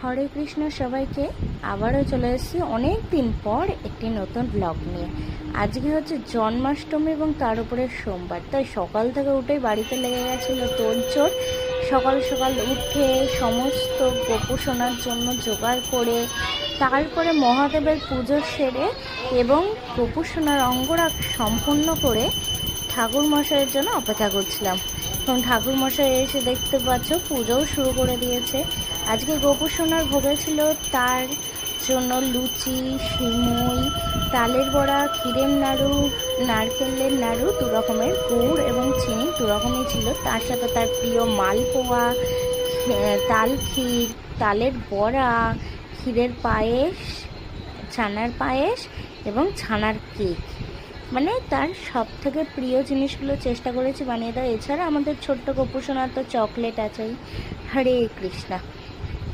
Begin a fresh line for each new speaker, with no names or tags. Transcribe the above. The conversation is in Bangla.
হরে কৃষ্ণ সবাইকে। আবারও চলে এসেছি অনেক দিন পর একটি নতুন ব্লগ নিয়ে। আজকে হচ্ছে জন্মাষ্টমী এবং তার উপরে সোমবার, তাই সকাল থেকে উঠেই বাড়িতে লেগে গেছিলো তোড়জোড়। সকাল সকাল উঠে সমস্ত গোপুসোনার জন্য জোগাড় করে তারপরে মহাদেবের পুজো সেরে এবং গোপুসোনার অঙ্গরাগ সম্পূর্ণ করে ঠাকুর মশাইয়ের জন্য অপেক্ষা করছিলাম। এখন ঠাকুর মশাই এসে দেখতে পাচ্ছ পুজোও শুরু করে দিয়েছে। আজকে গোপুসোনার ভোগে ছিল তার জন্য লুচি, সিমুই, তালের বড়া, ক্ষীরের নাড়ু, নারকেলের নাড়ু, দু রকমের, গুড় এবং চিনি দু রকমই ছিল। তার সাথে তার প্রিয় মালপোয়া, তাল ক্ষীর, তালের বড়া, ক্ষীরের পায়েস, ছানার পায়েস এবং ছানার কেক। মানে তার সব থেকে প্রিয় জিনিসগুলো চেষ্টা করেছি বানিয়ে দেওয়া। এছাড়া আমাদের ছোট্ট গোপুসোনার তো চকলেট আছেই। হরে কৃষ্ণা।